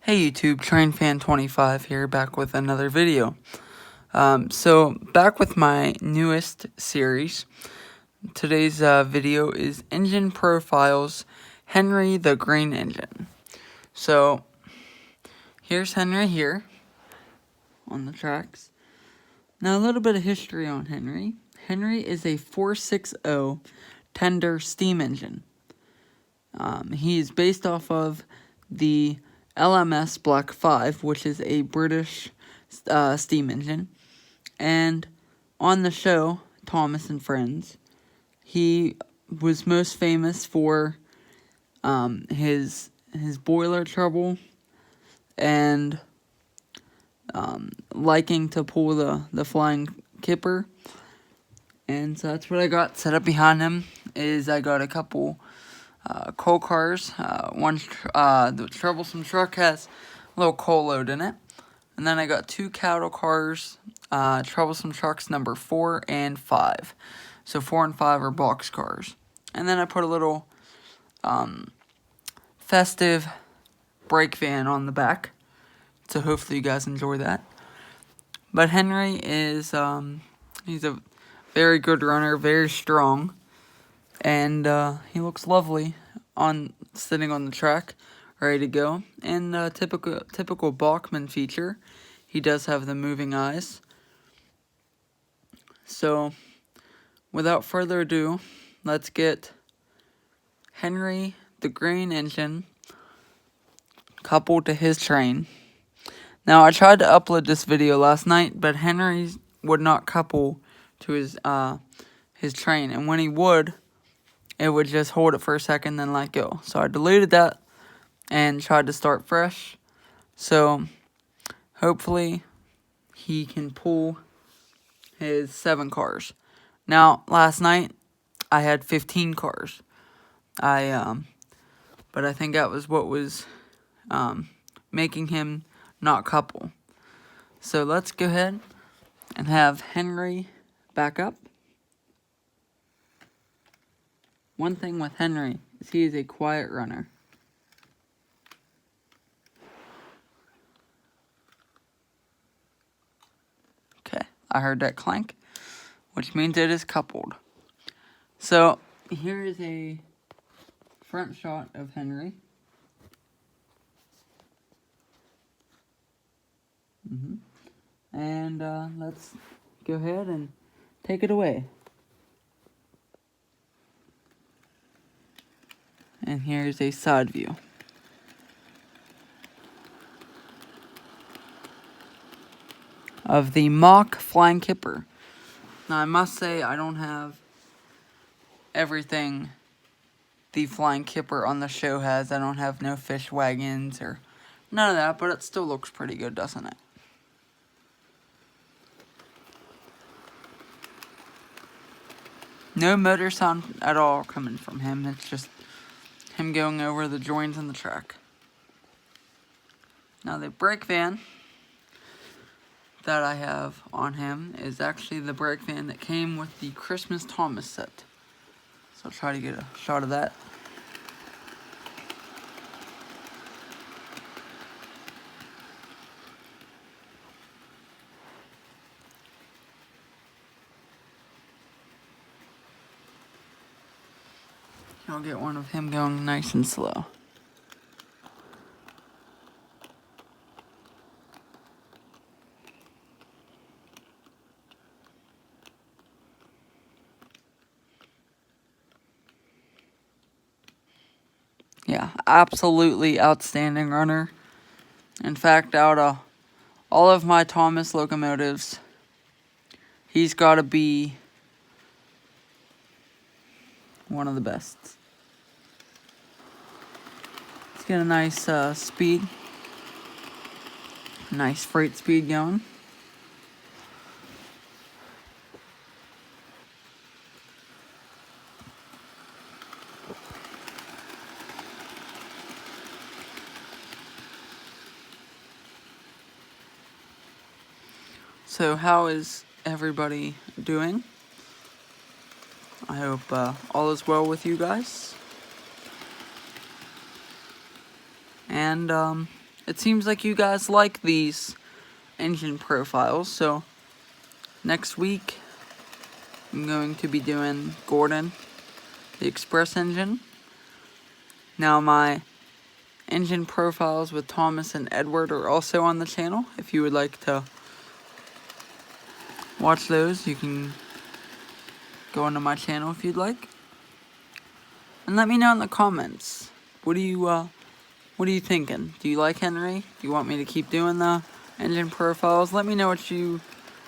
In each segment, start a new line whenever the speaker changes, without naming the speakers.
Hey YouTube, TrainFan25 here, back with another video. Back with my newest series. Today's video is Engine Profiles, Henry the Green Engine. So, here's Henry here, on the tracks. Now a little bit of history on Henry. Henry is a 460 tender steam engine. He is based off of the LMS Block 5, which is a British steam engine. And on the show, Thomas and Friends, he was most famous for his boiler trouble and liking to pull the flying kipper. And so that's what I got set up behind him. Is I got a couple coal cars. The troublesome truck has a little coal load in it. And then I got two cattle cars, troublesome trucks number 4 and 5. So 4 and 5 are box cars. And then I put a little festive brake van on the back. So hopefully you guys enjoy that. But Henry is, he's a very good runner, very strong. And he looks lovely sitting on the track, ready to go. And typical Bachmann feature, he does have the moving eyes. So, without further ado, let's get Henry the Green Engine coupled to his train. Now, I tried to upload this video last night, but Henry would not couple to his train, and when he would, it would just hold it for a second, then let go. So I deleted that and tried to start fresh. So hopefully he can pull his 7 cars. Now, last night I had 15 cars. But I think that was what was making him not couple. So let's go ahead and have Henry back up. One thing with Henry is he is a quiet runner. Okay, I heard that clank, which means it is coupled. So, here is a front shot of Henry. And let's go ahead and take it away. And here's a side view of the mock flying kipper. Now I must say I don't have everything the flying kipper on the show has. I don't have no fish wagons or none of that, but it still looks pretty good, doesn't it? No motor sound at all coming from him. It's just him going over the joins in the track. Now the brake van that I have on him is actually the brake van that came with the Christmas Thomas set. So I'll try to get a shot of that. I'll get one of him going nice and slow. Yeah, absolutely outstanding runner. In fact, out of all of my Thomas locomotives, he's got to be one of the best. Let's get a nice speed. Nice freight speed going. So how is everybody doing? I hope all is well with you guys. And it seems like you guys like these engine profiles, so next week I'm going to be doing Gordon, the Express engine. Now my engine profiles with Thomas and Edward are also on the channel. If you would like to watch those, you can go onto my channel if you'd like. And let me know in the comments, what are you thinking? Do you like Henry? Do you want me to keep doing the engine profiles? Let me know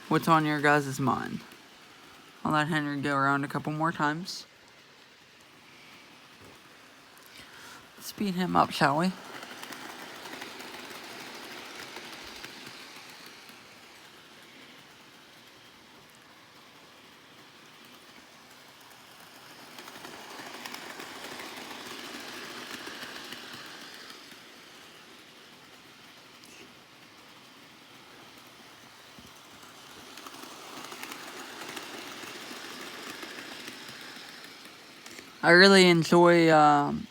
what's on your guys' mind. I'll let Henry go around a couple more times. Speed him up, shall we? I really enjoy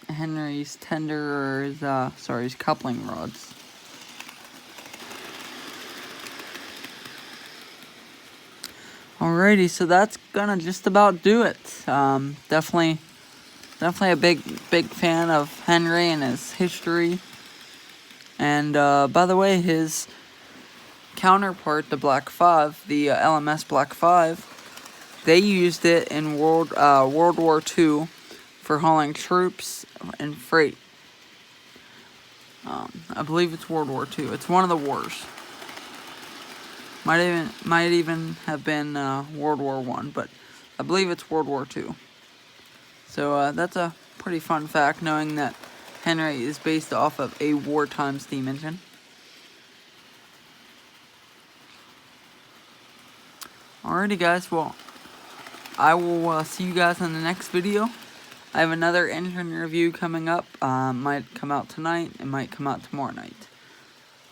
Henry's tender, or his coupling rods. Alrighty, so that's gonna just about do it. Definitely a big fan of Henry and his history. And by the way, his counterpart, the Black 5, the LMS Black 5, they used it in World War II for hauling troops and freight. I believe it's World War II. It's one of the wars. Might even have been World War I, but I believe it's World War II. So that's a pretty fun fact, knowing that Henry is based off of a wartime steam engine. Alrighty guys, well, I will see you guys in the next video. I have another engine review coming up. Might come out tonight, it might come out tomorrow night.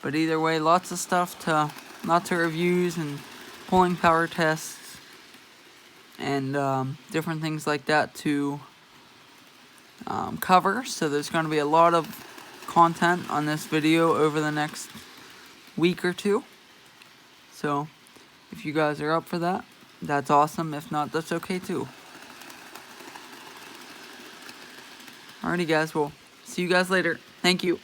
But either way, lots of reviews and pulling power tests and different things like that to cover. So there's going to be a lot of content on this video over the next week or two. So if you guys are up for that, that's awesome. If not, that's okay too. Alrighty guys, well, see you guys later. Thank you.